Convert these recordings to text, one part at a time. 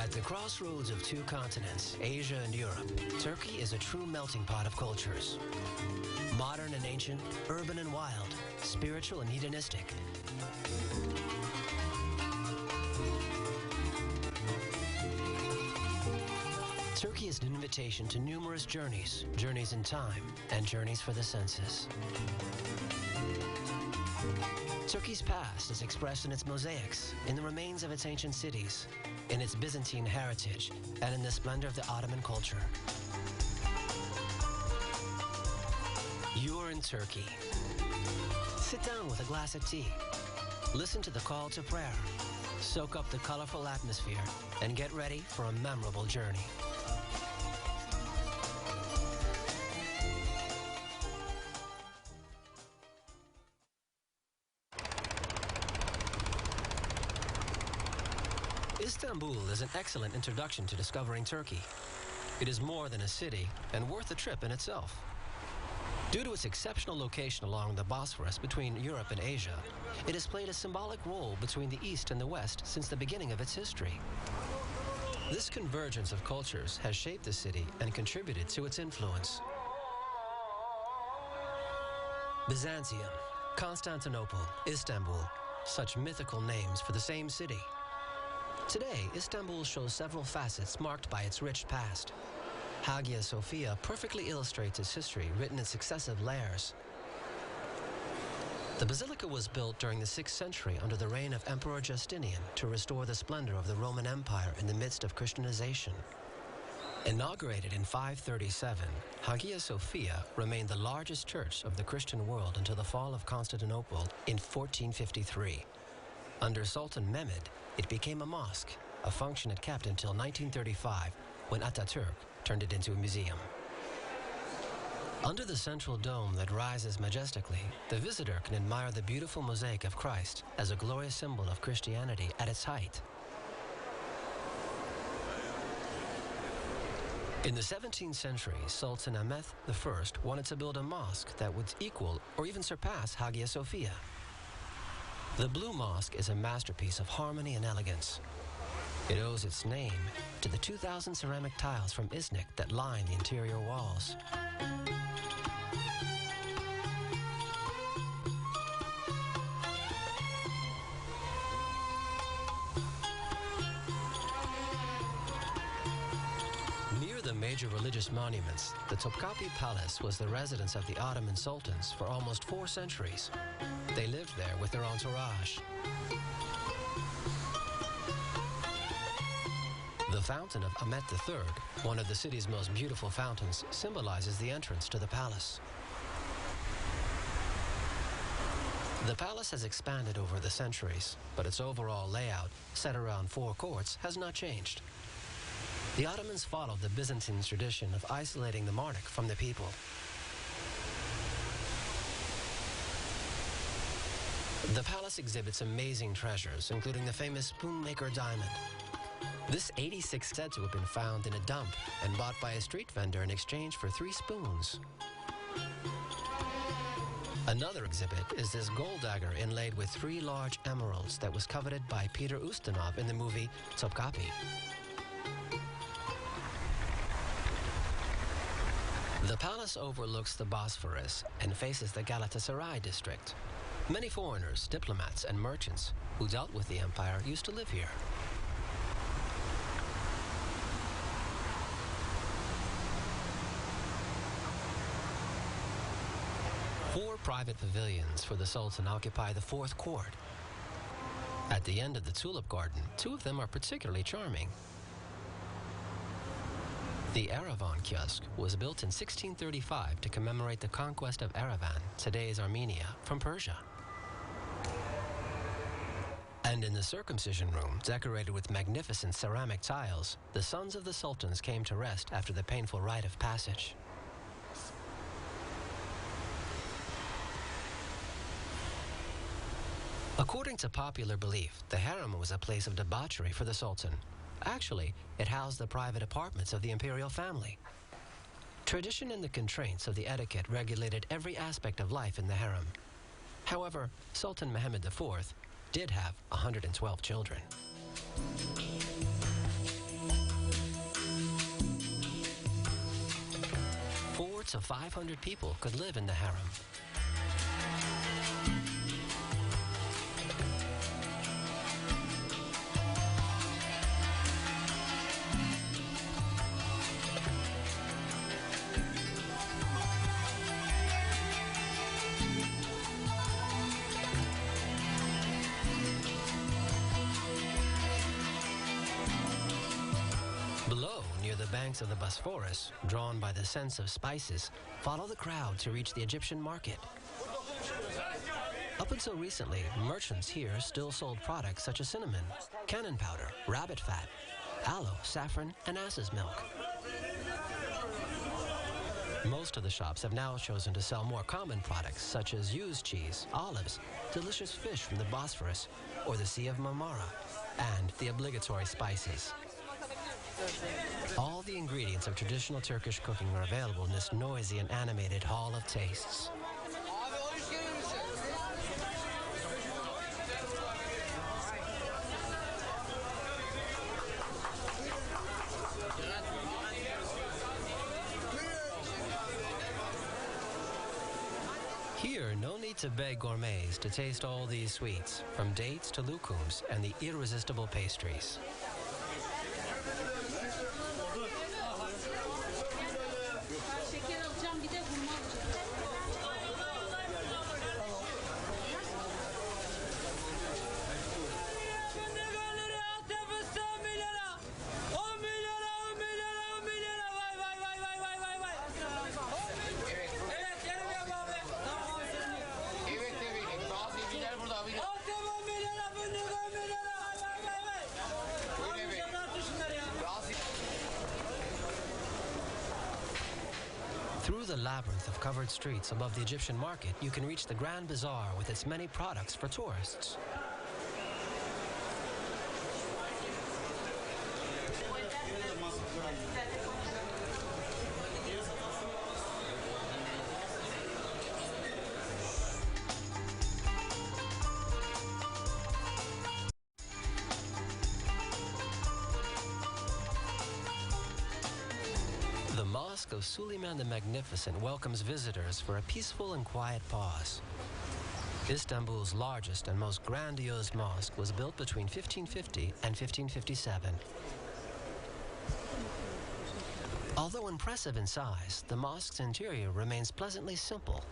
At the crossroads of two continents, Asia and Europe, Turkey is a true melting pot of cultures. Modern and ancient, urban and wild, spiritual and hedonistic. Turkey is an invitation to numerous journeys, journeys in time, and journeys for the senses. Turkey's past is expressed in its mosaics, in the remains of its ancient cities, in its Byzantine heritage, and in the splendor of the Ottoman culture. You're in Turkey. Sit down with a glass of tea. Listen to the call to prayer. Soak up the colorful atmosphere and get ready for a memorable journey. Istanbul is an excellent introduction to discovering Turkey. It is more than a city and worth a trip in itself. Due to its exceptional location along the Bosphorus between Europe and Asia, it has played a symbolic role between the East and the West since the beginning of its history. This convergence of cultures has shaped the city and contributed to its influence. Byzantium, Constantinople, Istanbul, such mythical names for the same city. Today, Istanbul shows several facets marked by its rich past. Hagia Sophia perfectly illustrates its history, written in successive layers. The basilica was built during the 6th century under the reign of Emperor Justinian to restore the splendor of the Roman Empire in the midst of Christianization. Inaugurated in 537, Hagia Sophia remained the largest church of the Christian world until the fall of Constantinople in 1453. Under Sultan Mehmed, it became a mosque, a function it kept until 1935, when Ataturk turned it into a museum. Under the central dome that rises majestically, the visitor can admire the beautiful mosaic of Christ as a glorious symbol of Christianity at its height. In the 17th century, Sultan Ahmed I wanted to build a mosque that would equal or even surpass Hagia Sophia. The Blue Mosque is a masterpiece of harmony and elegance. It owes its name to the 2,000 ceramic tiles from Iznik that line the interior walls. Near the major religious monuments, the Topkapi Palace was the residence of the Ottoman sultans for almost 4 centuries. They lived there with their entourage. The Fountain of Ahmet III, one of the city's most beautiful fountains, symbolizes the entrance to the palace. The palace has expanded over the centuries, but its overall layout, set around 4 courts, has not changed. The Ottomans followed the Byzantine tradition of isolating the monarch from the people. The palace exhibits amazing treasures, including the famous spoonmaker diamond. This 86 said to have been found in a dump and bought by a street vendor in exchange for 3 spoons. Another exhibit is this gold dagger inlaid with 3 large emeralds that was coveted by Peter Ustinov in the movie Topkapi. The palace overlooks the Bosphorus and faces the Galatasaray district. Many foreigners, diplomats, and merchants who dealt with the empire used to live here. Four private pavilions for the Sultan occupy the 4th court. At the end of the tulip garden, 2 of them are particularly charming. The Yerevan Kiosk was built in 1635 to commemorate the conquest of Yerevan, today's Armenia, from Persia. And in the circumcision room, decorated with magnificent ceramic tiles, the sons of the sultans came to rest after the painful rite of passage. According to popular belief, the harem was a place of debauchery for the sultan. Actually, it housed the private apartments of the imperial family. Tradition and the constraints of the etiquette regulated every aspect of life in the harem. However, Sultan Mehmed IV did have 112 children. Upwards of 500 people could live in the harem. Below, near the banks of the Bosphorus, drawn by the scents of spices, follow the crowd to reach the Egyptian market. Up until recently, merchants here still sold products such as cinnamon, cannon powder, rabbit fat, aloe, saffron, and ass's milk. Most of the shops have now chosen to sell more common products such as used cheese, olives, delicious fish from the Bosphorus or the Sea of Marmara, and the obligatory spices. All the ingredients of traditional Turkish cooking are available in this noisy and animated hall of tastes. Here, no need to beg gourmets to taste all these sweets, from dates to lookums and the irresistible pastries. Through the labyrinth of covered streets above the Egyptian market, you can reach the Grand Bazaar with its many products for tourists. The Mosque of Suleiman the Magnificent welcomes visitors for a peaceful and quiet pause. Istanbul's largest and most grandiose mosque was built between 1550 and 1557. Although impressive in size, the mosque's interior remains pleasantly simple.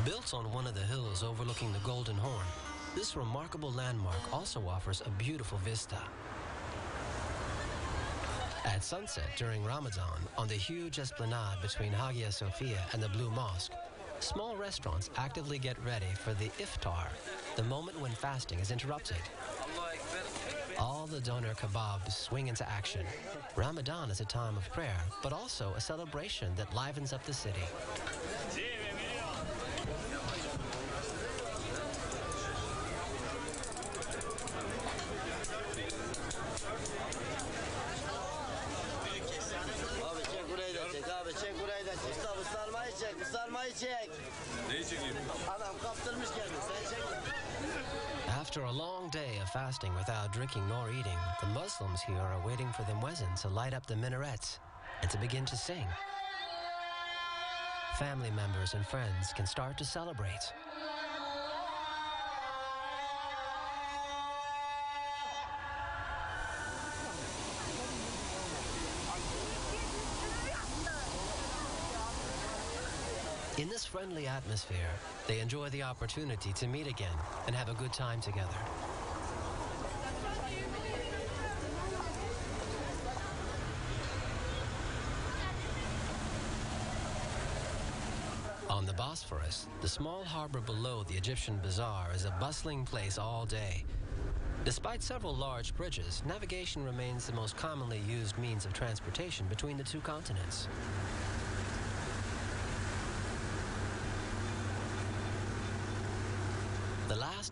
Built on one of the hills overlooking the Golden Horn, this remarkable landmark also offers a beautiful vista. At sunset during Ramadan, on the huge esplanade between Hagia Sophia and the Blue Mosque, small restaurants actively get ready for the iftar, the moment when fasting is interrupted. All the doner kebabs swing into action. Ramadan is a time of prayer, but also a celebration that livens up the city. After a long day of fasting without drinking nor eating, the Muslims here are waiting for the muezzin to light up the minarets and to begin to sing. Family members and friends can start to celebrate. In this friendly atmosphere, they enjoy the opportunity to meet again and have a good time together. On the Bosphorus, the small harbor below the Egyptian bazaar is a bustling place all day. Despite several large bridges, navigation remains the most commonly used means of transportation between the two continents.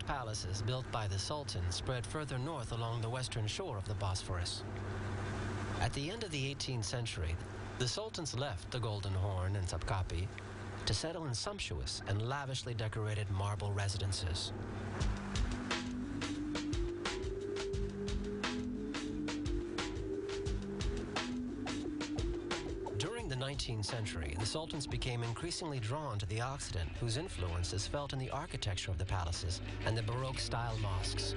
palaces built by the Sultan spread further north along the western shore of the Bosphorus. At the end of the 18th century, the sultans left the Golden Horn and Topkapi to settle in sumptuous and lavishly decorated marble residences. During the 19th century, the sultans became increasingly drawn to the Occident, whose influence is felt in the architecture of the palaces and the Baroque-style mosques.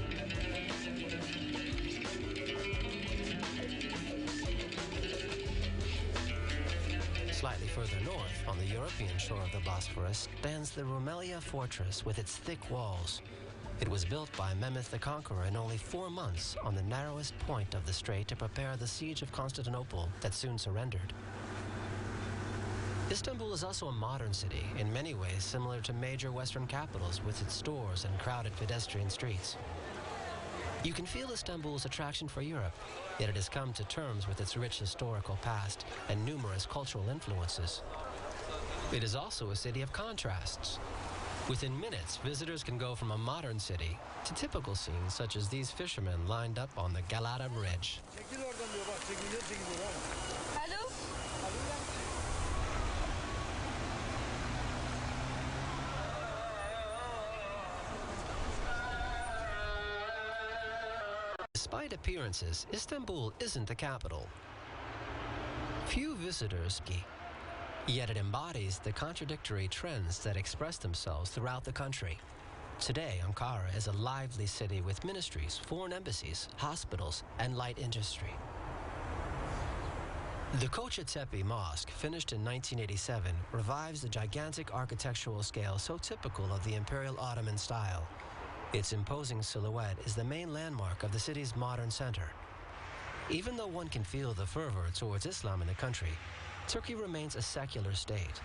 Slightly further north, on the European shore of the Bosphorus, stands the Rumelia fortress with its thick walls. It was built by Mehmed the Conqueror in only 4 months on the narrowest point of the strait to prepare the siege of Constantinople that soon surrendered. Istanbul is also a modern city, in many ways similar to major Western capitals with its stores and crowded pedestrian streets. You can feel Istanbul's attraction for Europe, yet it has come to terms with its rich historical past and numerous cultural influences. It is also a city of contrasts. Within minutes, visitors can go from a modern city to typical scenes such as these fishermen lined up on the Galata Bridge. Hello? Despite appearances, Istanbul isn't the capital. Few visitors ski, yet it embodies the contradictory trends that express themselves throughout the country. Today, Ankara is a lively city with ministries, foreign embassies, hospitals, and light industry. The Kocatepe Mosque, finished in 1987, revives the gigantic architectural scale so typical of the Imperial Ottoman style. Its imposing silhouette is the main landmark of the city's modern center. Even though one can feel the fervor towards Islam in the country, Turkey remains a secular state.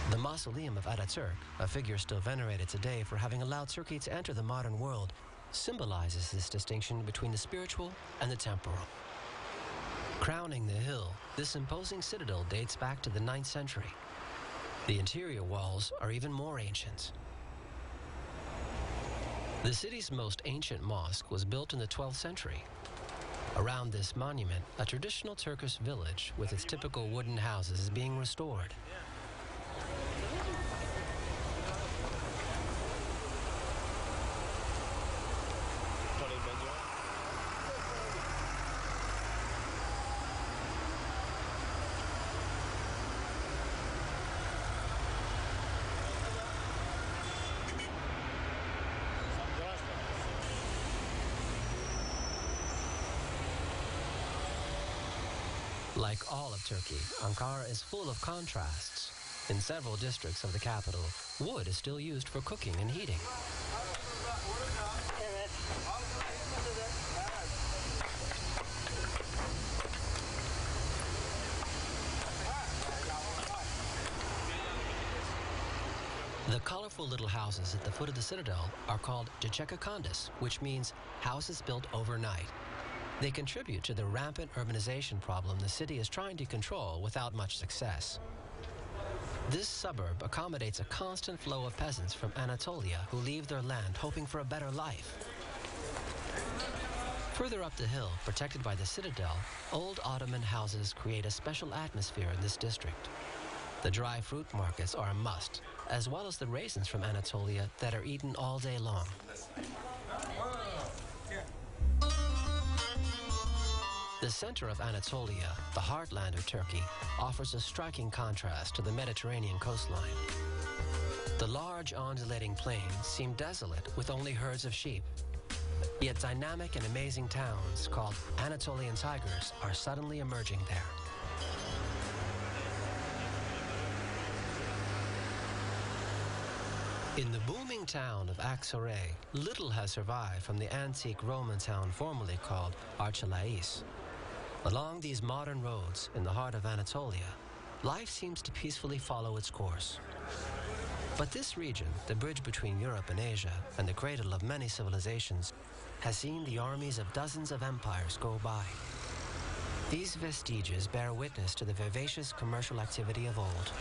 The mausoleum of Ataturk, a figure still venerated today for having allowed Turkey to enter the modern world, symbolizes this distinction between the spiritual and the temporal. Crowning the hill, this imposing citadel dates back to the 9th century. The interior walls are even more ancient. The city's most ancient mosque was built in the 12th century. Around this monument, a traditional Turkish village with its typical wooden houses is being restored. Like all of Turkey, Ankara is full of contrasts. In several districts of the capital, wood is still used for cooking and heating. The colorful little houses at the foot of the citadel are called Gecekondas, which means houses built overnight. They contribute to the rampant urbanization problem the city is trying to control without much success. This suburb accommodates a constant flow of peasants from Anatolia who leave their land hoping for a better life. Further up the hill, protected by the citadel, old Ottoman houses create a special atmosphere in this district. The dry fruit markets are a must, as well as the raisins from Anatolia that are eaten all day long. The center of Anatolia, the heartland of Turkey, offers a striking contrast to the Mediterranean coastline. The large undulating plains seem desolate with only herds of sheep. Yet dynamic and amazing towns called Anatolian tigers are suddenly emerging there. In the booming town of Aksaray, little has survived from the antique Roman town formerly called Archelaïs. Along these modern roads in the heart of Anatolia, life seems to peacefully follow its course. But this region, the bridge between Europe and Asia and the cradle of many civilizations, has seen the armies of dozens of empires go by. These vestiges bear witness to the vivacious commercial activity of old.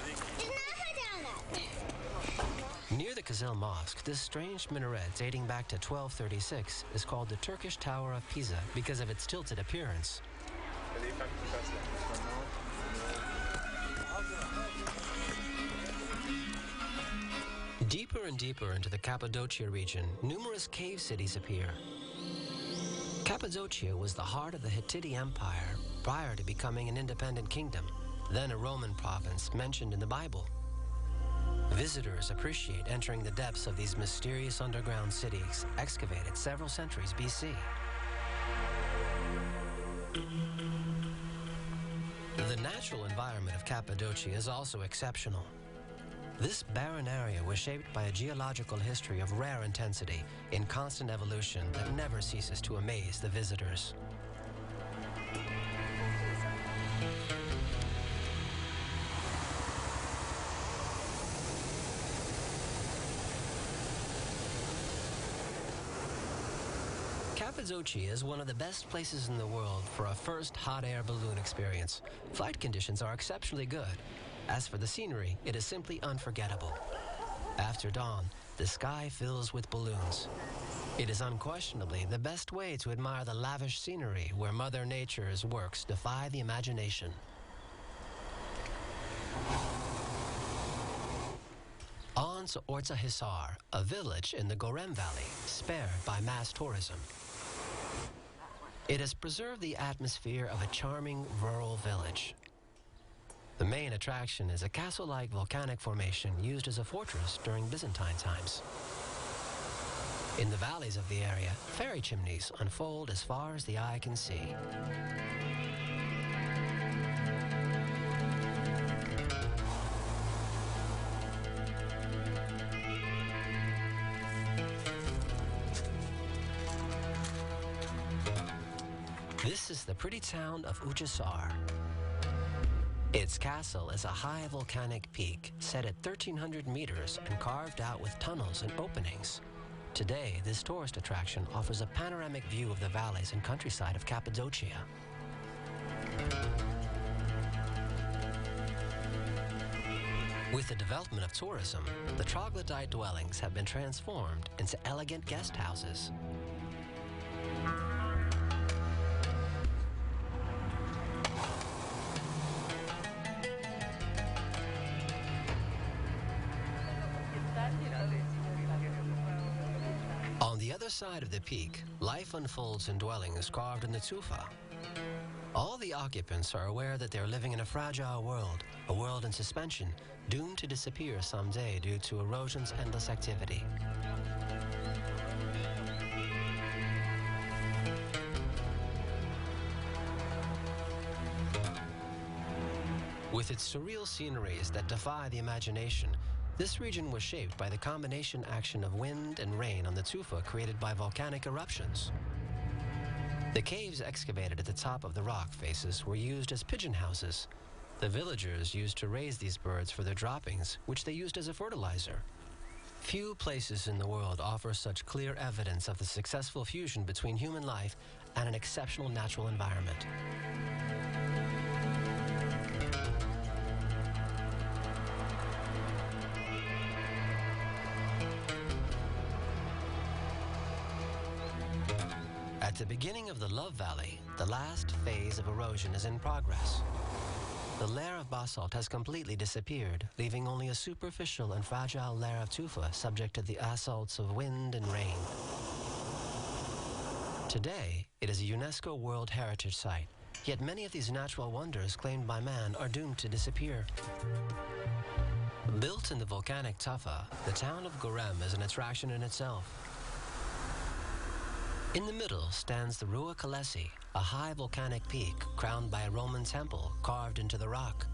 Near the Kızıl Mosque, this strange minaret dating back to 1236 is called the Turkish Tower of Pisa because of its tilted appearance. Deeper and deeper into the Cappadocia region, numerous cave cities appear. Cappadocia was the heart of the Hittite Empire prior to becoming an independent kingdom, then a Roman province mentioned in the Bible. Visitors appreciate entering the depths of these mysterious underground cities excavated several centuries BC. The natural environment of Cappadocia is also exceptional. This barren area was shaped by a geological history of rare intensity in constant evolution that never ceases to amaze the visitors. Cappadocia is one of the best places in the world for a first hot air balloon experience. Flight conditions are exceptionally good. As for the scenery, it is simply unforgettable. After dawn, the sky fills with balloons. It is unquestionably the best way to admire the lavish scenery where Mother Nature's works defy the imagination. On to Ortahisar, a village in the Gorem Valley, spared by mass tourism. It has preserved the atmosphere of a charming rural village. The main attraction is a castle-like volcanic formation used as a fortress during Byzantine times. In the valleys of the area, fairy chimneys unfold as far as the eye can see. This is the pretty town of Uçhisar. Its castle is a high volcanic peak set at 1,300 meters and carved out with tunnels and openings. Today, this tourist attraction offers a panoramic view of the valleys and countryside of Cappadocia. With the development of tourism, the troglodyte dwellings have been transformed into elegant guest houses. On the other side of the peak, life unfolds in dwellings carved in the tufa. All the occupants are aware that they're living in a fragile world, a world in suspension, doomed to disappear someday due to erosion's endless activity. With its surreal sceneries that defy the imagination, this region was shaped by the combination action of wind and rain on the tufa created by volcanic eruptions. The caves excavated at the top of the rock faces were used as pigeon houses. The villagers used to raise these birds for their droppings, which they used as a fertilizer. Few places in the world offer such clear evidence of the successful fusion between human life and an exceptional natural environment. At the beginning of the Love Valley, the last phase of erosion is in progress. The layer of basalt has completely disappeared, leaving only a superficial and fragile layer of tufa subject to the assaults of wind and rain. Today, it is a UNESCO World Heritage Site, yet many of these natural wonders claimed by man are doomed to disappear. Built in the volcanic tufa, the town of Gorem is an attraction in itself. In the middle stands the Rua Kalesi, a high volcanic peak crowned by a Roman temple carved into the rock.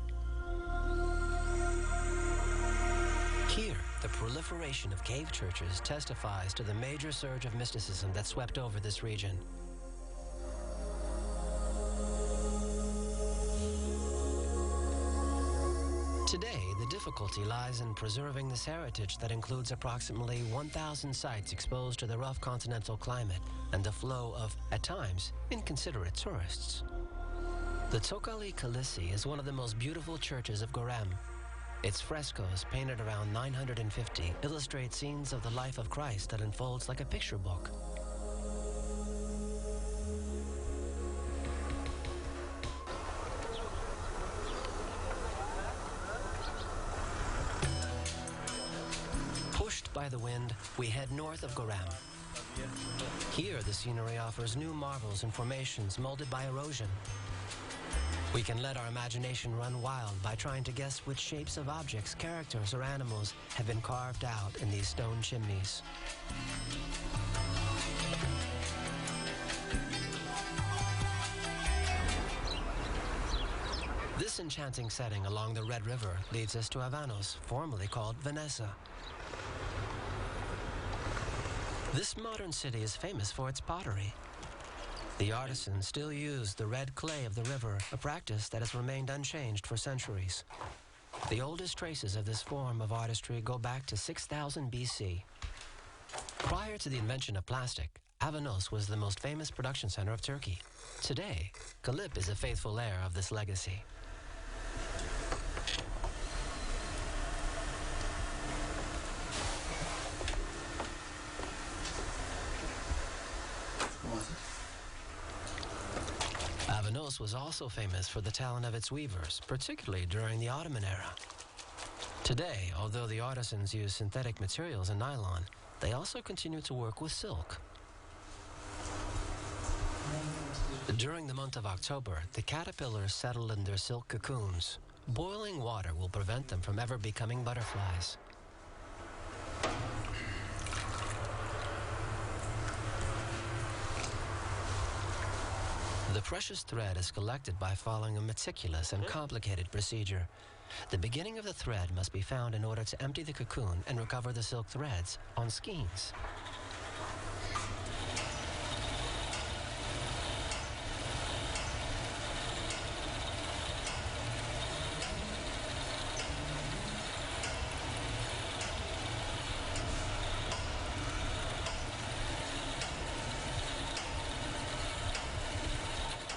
Here, the proliferation of cave churches testifies to the major surge of mysticism that swept over this region. Today, the difficulty lies in preserving this heritage that includes approximately 1,000 sites exposed to the rough continental climate and the flow of, at times, inconsiderate tourists. The Tokali Kalisi is one of the most beautiful churches of Gorem. Its frescoes, painted around 950, illustrate scenes of the life of Christ that unfolds like a picture book. Pushed by the wind, we head north of Goram. Here, the scenery offers new marvels and formations molded by erosion. We can let our imagination run wild by trying to guess which shapes of objects, characters, or animals have been carved out in these stone chimneys. This enchanting setting along the Red River leads us to Avanos, formerly called Vanessa. This modern city is famous for its pottery. The artisans still use the red clay of the river, a practice that has remained unchanged for centuries. The oldest traces of this form of artistry go back to 6000 BC. Prior to the invention of plastic, Avanos was the most famous production center of Turkey. Today, Galip is a faithful heir of this legacy. Avanos was also famous for the talent of its weavers, particularly during the Ottoman era. Today, although the artisans use synthetic materials and nylon, they also continue to work with silk. During the month of October, the caterpillars settle in their silk cocoons. Boiling water will prevent them from ever becoming butterflies. The precious thread is collected by following a meticulous and complicated procedure. The beginning of the thread must be found in order to empty the cocoon and recover the silk threads on skeins.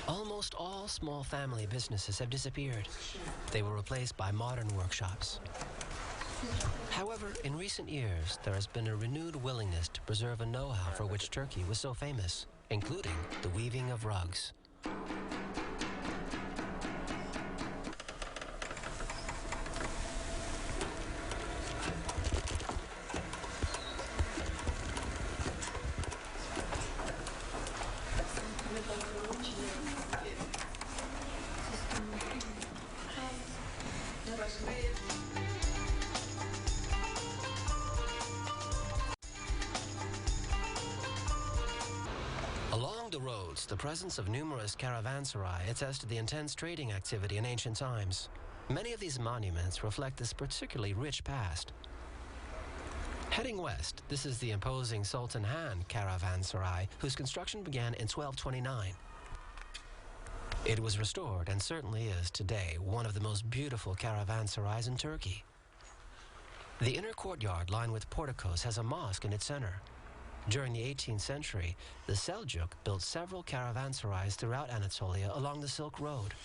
Almost all small family businesses have disappeared. They were replaced by modern workshops. However, in recent years, there has been a renewed willingness to preserve a know-how for which Turkey was so famous, including the weaving of rugs. Along the roads, the presence of numerous caravanserai attests to the intense trading activity in ancient times. Many of these monuments reflect this particularly rich past. Heading west, this is the imposing Sultan Han caravanserai, whose construction began in 1229. It was restored and certainly is today one of the most beautiful caravanserais in Turkey. The inner courtyard lined with porticos has a mosque in its center. During the 18th century, the Seljuk built several caravanserais throughout Anatolia along the Silk Road.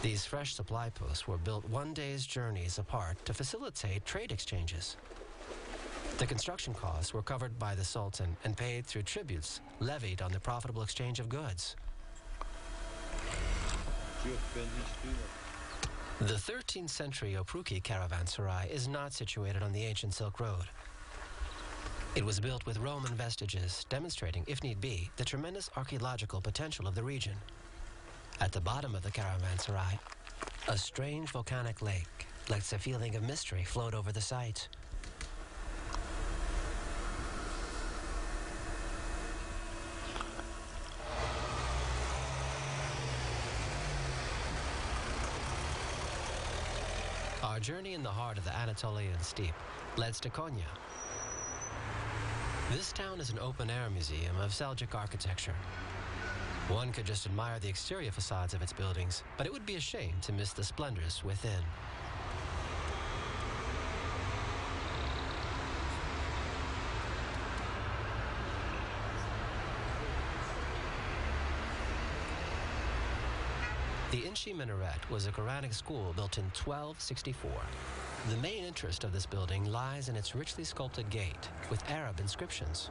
These fresh supply posts were built one day's journeys apart to facilitate trade exchanges. The construction costs were covered by the Sultan and paid through tributes levied on the profitable exchange of goods. The 13th century Opruki caravanserai is not situated on the ancient Silk Road. It was built with Roman vestiges, demonstrating, if need be, the tremendous archaeological potential of the region. At the bottom of the caravanserai, a strange volcanic lake lets a feeling of mystery float over the site. Our journey in the heart of the Anatolian steppe leads to Konya. This town is an open-air museum of Seljuk architecture. One could just admire the exterior facades of its buildings, but it would be a shame to miss the splendors within. The Inchi Minaret was a Quranic school built in 1264. The main interest of this building lies in its richly sculpted gate with Arab inscriptions.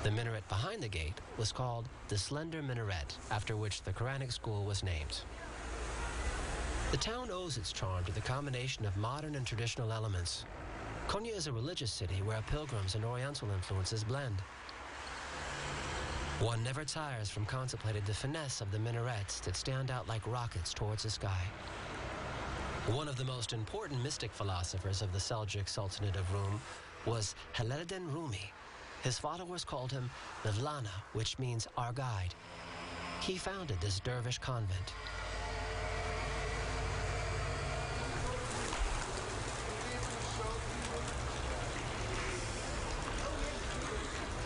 The minaret behind the gate was called the Slender Minaret, after which the Quranic school was named. The town owes its charm to the combination of modern and traditional elements. Konya is a religious city where pilgrims and Oriental influences blend. One never tires from contemplating the finesse of the minarets that stand out like rockets towards the sky. One of the most important mystic philosophers of the Seljuk Sultanate of Rum was Jalaluddin Rumi. His followers called him Mevlana, which means our guide. He founded this dervish convent.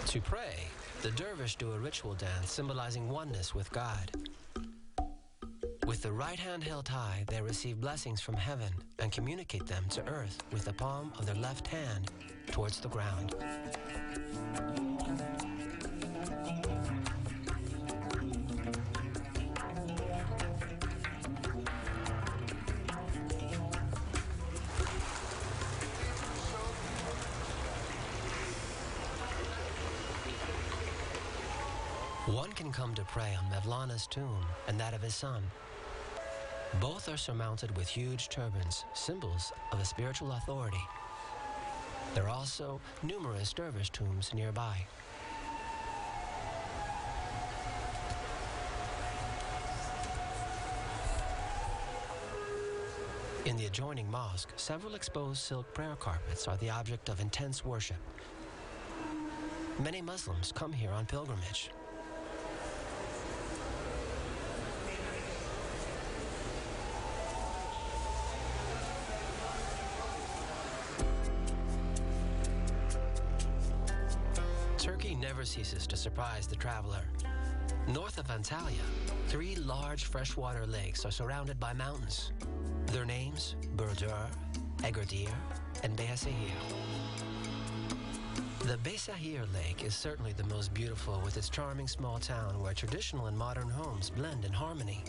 To pray, the dervish do a ritual dance symbolizing oneness with God. With the right hand held high, they receive blessings from heaven and communicate them to earth with the palm of their left hand towards the ground. One can come to pray on Mevlana's tomb and that of his son. Both are surmounted with huge turbans, symbols of a spiritual authority. There are also numerous dervish tombs nearby. In the adjoining mosque, several exposed silk prayer carpets are the object of intense worship. Many Muslims come here on pilgrimage. Turkey never ceases to surprise the traveler. North of Antalya, 3 large freshwater lakes are surrounded by mountains. Their names, Burdur, Egerdir, and Beyazıt. The Beyazıt Lake is certainly the most beautiful, with its charming small town where traditional and modern homes blend in harmony.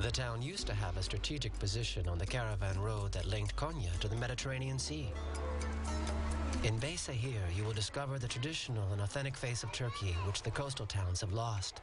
The town used to have a strategic position on the caravan road that linked Konya to the Mediterranean Sea. In Beyazıt, you will discover the traditional and authentic face of Turkey, which the coastal towns have lost.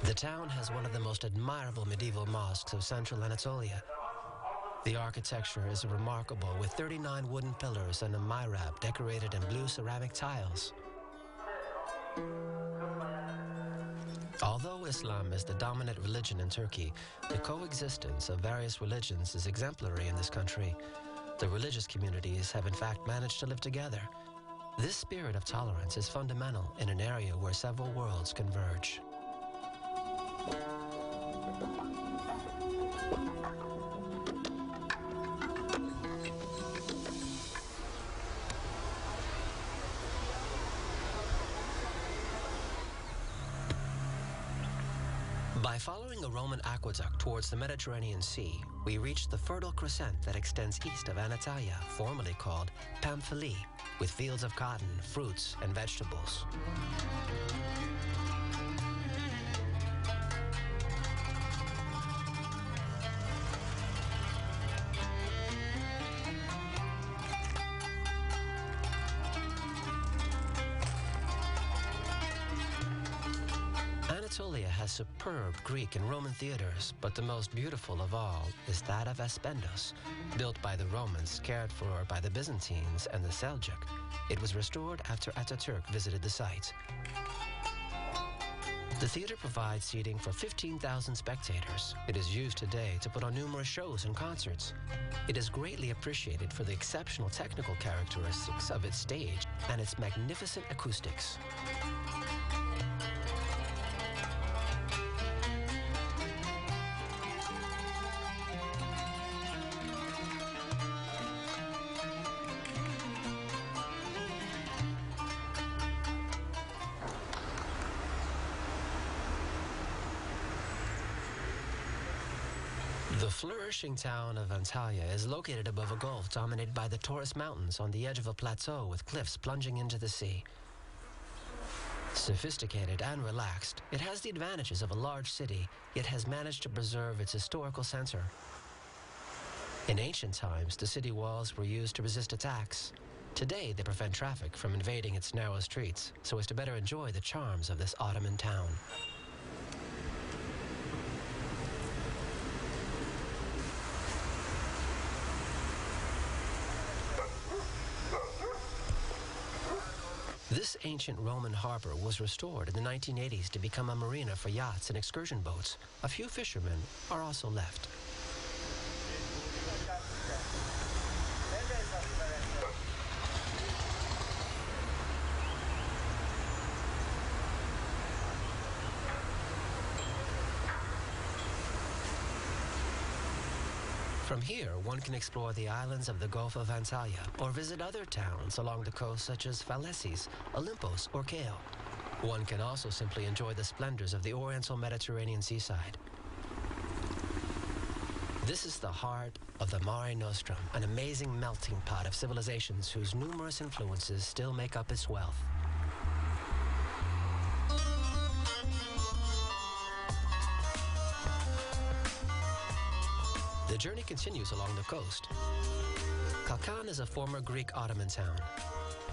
The town has one of the most admirable medieval mosques of central Anatolia. The architecture is remarkable, with 39 wooden pillars and a mihrab decorated in blue ceramic tiles. Although Islam is the dominant religion in Turkey, the coexistence of various religions is exemplary in this country. The religious communities have in fact managed to live together. This spirit of tolerance is fundamental in an area where several worlds converge. By following a Roman aqueduct towards the Mediterranean Sea, we reach the fertile crescent that extends east of Anatolia, formerly called Pamphili, with fields of cotton, fruits, and vegetables. Anatolia has superb Greek and Roman theaters, but the most beautiful of all is that of Aspendos. Built by the Romans, cared for by the Byzantines and the Seljuk, it was restored after Ataturk visited the site. The theater provides seating for 15,000 spectators. It is used today to put on numerous shows and concerts. It is greatly appreciated for the exceptional technical characteristics of its stage and its magnificent acoustics. The flourishing town of Antalya is located above a gulf dominated by the Taurus Mountains on the edge of a plateau with cliffs plunging into the sea. Sophisticated and relaxed, it has the advantages of a large city, yet has managed to preserve its historical center. In ancient times, the city walls were used to resist attacks. Today, they prevent traffic from invading its narrow streets so as to better enjoy the charms of this Ottoman town. This ancient Roman harbor was restored in the 1980s to become a marina for yachts and excursion boats. A few fishermen are also left. From here, one can explore the islands of the Gulf of Antalya or visit other towns along the coast such as Phalessis, Olympos, or Kale. One can also simply enjoy the splendors of the Oriental Mediterranean seaside. This is the heart of the Mare Nostrum, an amazing melting pot of civilizations whose numerous influences still make up its wealth. The journey continues along the coast. Kalkan is a former Greek Ottoman town.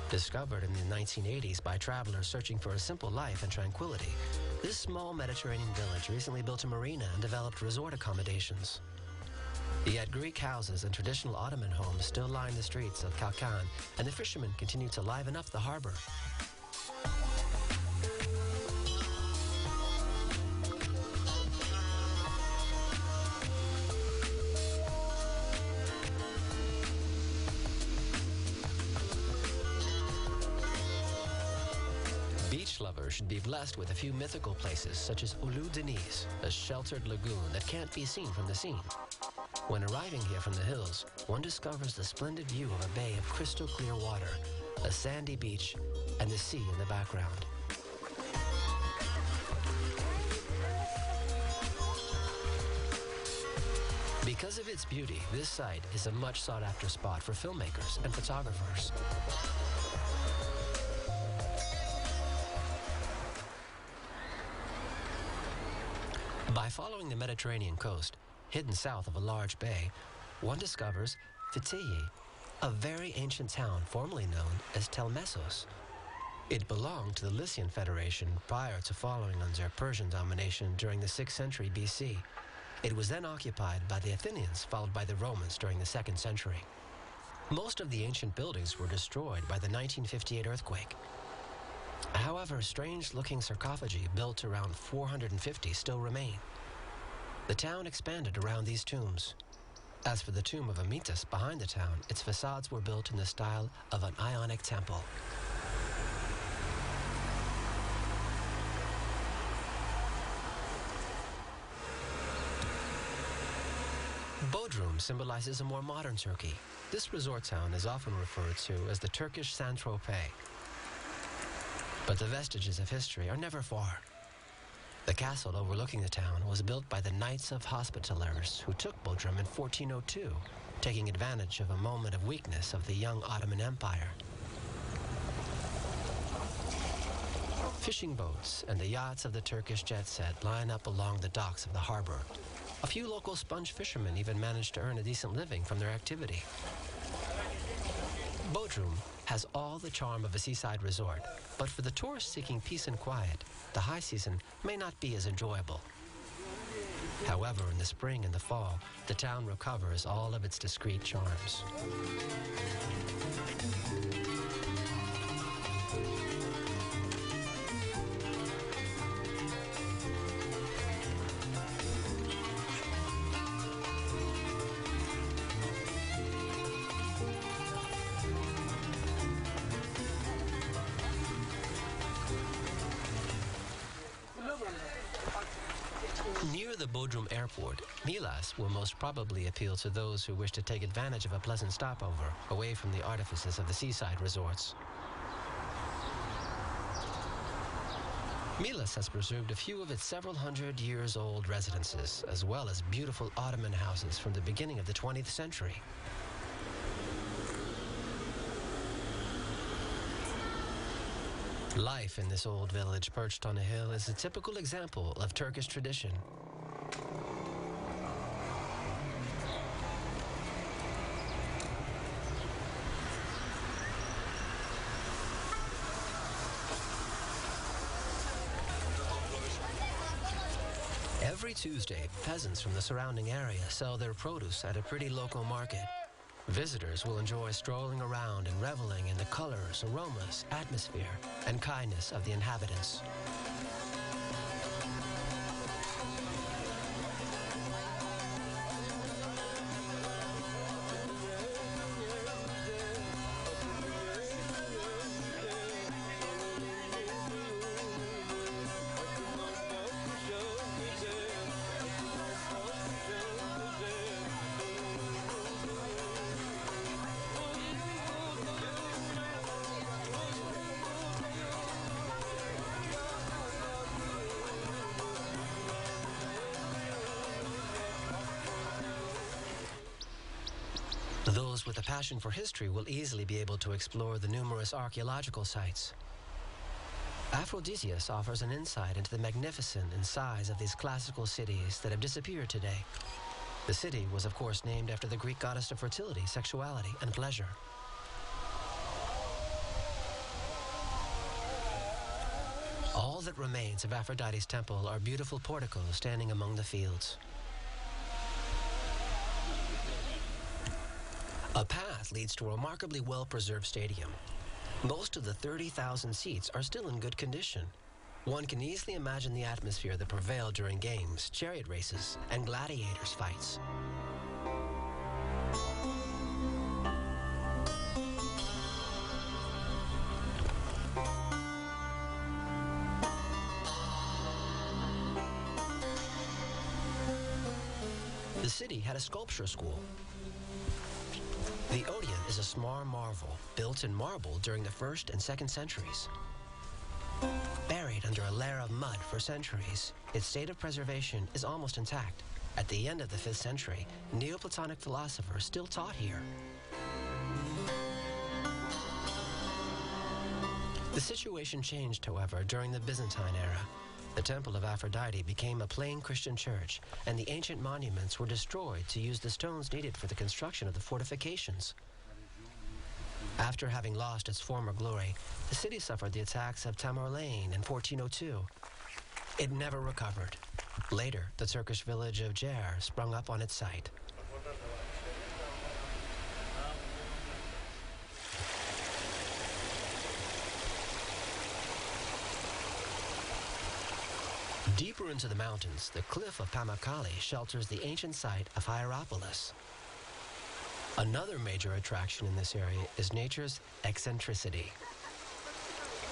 Discovered in the 1980s by travelers searching for a simple life and tranquility, this small Mediterranean village recently built a marina and developed resort accommodations. Yet Greek houses and traditional Ottoman homes still line the streets of Kalkan, and the fishermen continue to liven up the harbor. Beach lovers should be blessed with a few mythical places such as Ulu Deniz, a sheltered lagoon that can't be seen from the scene. When arriving here from the hills, one discovers the splendid view of a bay of crystal clear water, a sandy beach, and the sea in the background. Because of its beauty, this site is a much sought-after spot for filmmakers and photographers. By following the Mediterranean coast, hidden south of a large bay, one discovers Fithiye, a very ancient town formerly known as Tel Messos. It belonged to the Lycian Federation prior to falling under Persian domination during the 6th century BC. It was then occupied by the Athenians, followed by the Romans during the 2nd century. Most of the ancient buildings were destroyed by the 1958 earthquake. However, strange-looking sarcophagi built around 450 still remain. The town expanded around these tombs. As for the tomb of Amyntas behind the town, its facades were built in the style of an Ionic temple. Bodrum symbolizes a more modern Turkey. This resort town is often referred to as the Turkish Saint-Tropez. But the vestiges of history are never far. The castle overlooking the town was built by the Knights of Hospitallers who took Bodrum in 1402, taking advantage of a moment of weakness of the young Ottoman Empire. Fishing boats and the yachts of the Turkish jet set line up along the docks of the harbor. A few local sponge fishermen even managed to earn a decent living from their activity. Bodrum has all the charm of a seaside resort, but for the tourists seeking peace and quiet, the high season may not be as enjoyable. However, in the spring and the fall, the town recovers all of its discreet charms. the Bodrum airport, Milas will most probably appeal to those who wish to take advantage of a pleasant stopover away from the artifices of the seaside resorts. Milas has preserved a few of its several hundred years old residences, as well as beautiful Ottoman houses from the beginning of the 20th century. Life in this old village perched on a hill is a typical example of Turkish tradition. Every Tuesday, peasants from the surrounding area sell their produce at a pretty local market. Visitors will enjoy strolling around and reveling in the colors, aromas, atmosphere, and kindness of the inhabitants. Those with a passion for history will easily be able to explore the numerous archaeological sites. Aphrodisias offers an insight into the magnificence and size of these classical cities that have disappeared today. The city was, of course, named after the Greek goddess of fertility, sexuality, and pleasure. All that remains of Aphrodite's temple are beautiful porticos standing among the fields. A path leads to a remarkably well-preserved stadium. Most of the 30,000 seats are still in good condition. One can easily imagine the atmosphere that prevailed during games, chariot races, and gladiators' fights. The city had a sculpture school. The Odeon is a small marvel built in marble during the 1st and 2nd centuries. Buried under a layer of mud for centuries, its state of preservation is almost intact. At the end of the 5th century, Neoplatonic philosophers still taught here. The situation changed, however, during the Byzantine era. The Temple of Aphrodite became a plain Christian church, and the ancient monuments were destroyed to use the stones needed for the construction of the fortifications. After having lost its former glory, the city suffered the attacks of Tamerlane in 1402. It never recovered. Later, the Turkish village of Cer sprung up on its site. Deeper into the mountains, the cliff of Pamukkale shelters the ancient site of Hierapolis. Another major attraction in this area is nature's eccentricity.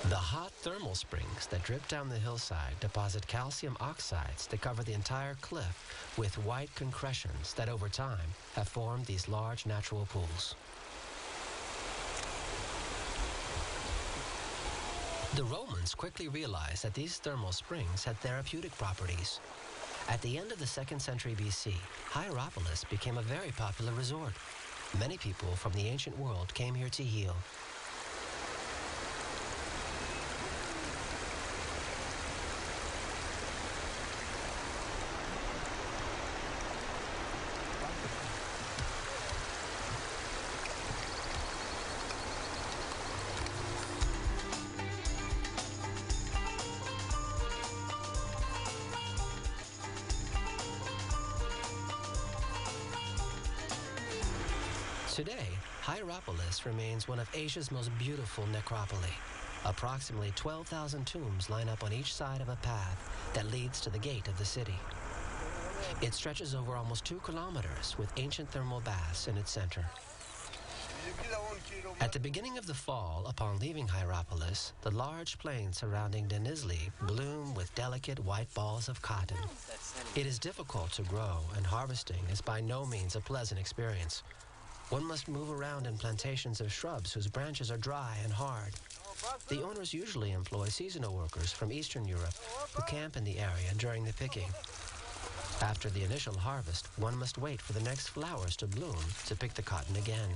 The hot thermal springs that drip down the hillside deposit calcium oxides that cover the entire cliff with white concretions that over time have formed these large natural pools. The Romans quickly realized that these thermal springs had therapeutic properties. At the end of the 2nd century BC, Hierapolis became a very popular resort. Many people from the ancient world came here to heal. Today, Hierapolis remains one of Asia's most beautiful necropoli. Approximately 12,000 tombs line up on each side of a path that leads to the gate of the city. It stretches over almost 2 kilometers with ancient thermal baths in its center. At the beginning of the fall, upon leaving Hierapolis, the large plains surrounding Denizli bloom with delicate white balls of cotton. It is difficult to grow, and harvesting is by no means a pleasant experience. One must move around in plantations of shrubs whose branches are dry and hard. The owners usually employ seasonal workers from Eastern Europe who camp in the area during the picking. After the initial harvest, one must wait for the next flowers to bloom to pick the cotton again.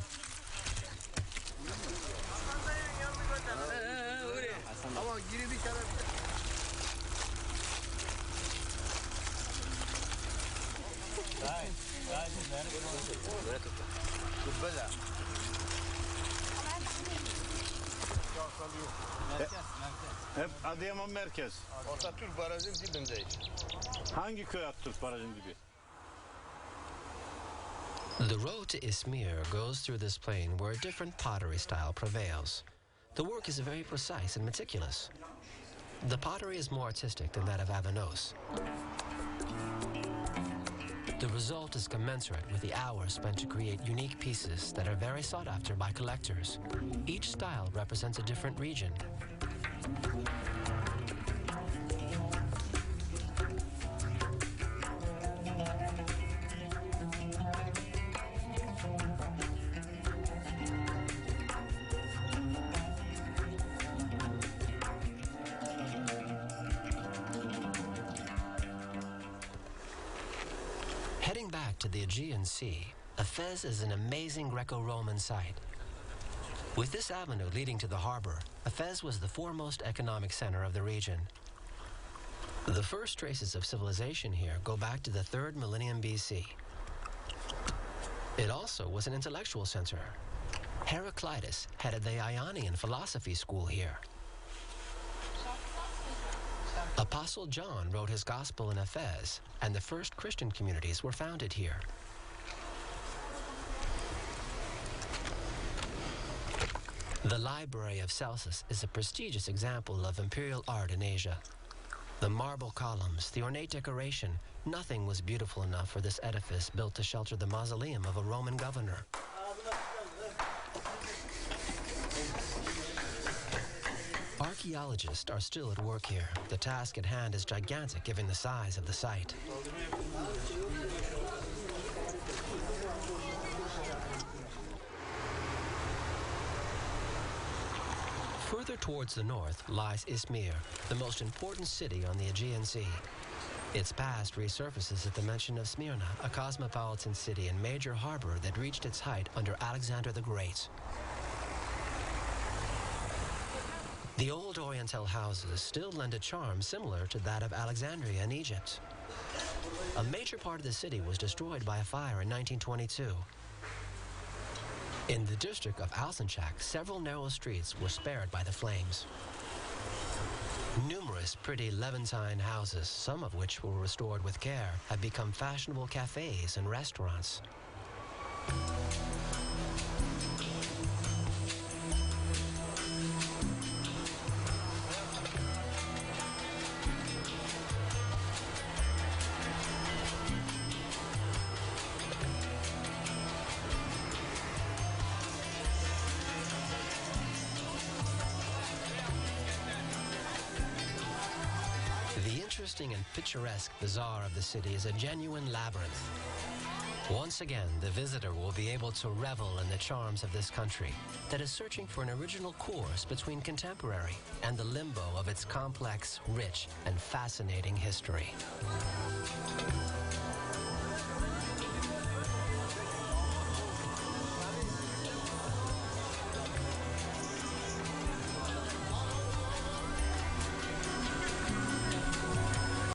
Hep Adıyaman merkez. Atatürk Barajı'nın dibindeyiz. Hangi köy Atatürk Barajı'nın dibi? The road to Izmir goes through this plain where a different pottery style prevails. The work is very precise and meticulous. The pottery is more artistic than that of Avanos. The result is commensurate with the hours spent to create unique pieces that are very sought after by collectors. Each style represents a different region. Heading back to the Aegean Sea, Efes is an amazing Greco-Roman site. With this avenue leading to the harbor, Efes was the foremost economic center of the region. The first traces of civilization here go back to the 3rd millennium BC. It also was an intellectual center. Heraclitus headed the Ionian philosophy school here. Apostle John wrote his gospel in Efes, and the first Christian communities were founded here. The Library of Celsus is a prestigious example of imperial art in Asia. The marble columns, the ornate decoration, nothing was beautiful enough for this edifice built to shelter the mausoleum of a Roman governor. Archaeologists are still at work here. The task at hand is gigantic given the size of the site. Further towards the north lies Izmir, the most important city on the Aegean Sea. Its past resurfaces at the mention of Smyrna, a cosmopolitan city and major harbor that reached its height under Alexander the Great. The old Oriental houses still lend a charm similar to that of Alexandria in Egypt. A major part of the city was destroyed by a fire in 1922. In the district of Alsancak, several narrow streets were spared by the flames. Numerous pretty Levantine houses, some of which were restored with care, have become fashionable cafes and restaurants. The interesting and picturesque bazaar of the city is a genuine labyrinth. Once again, the visitor will be able to revel in the charms of this country that is searching for an original course between contemporary and the limbo of its complex, rich, and fascinating history.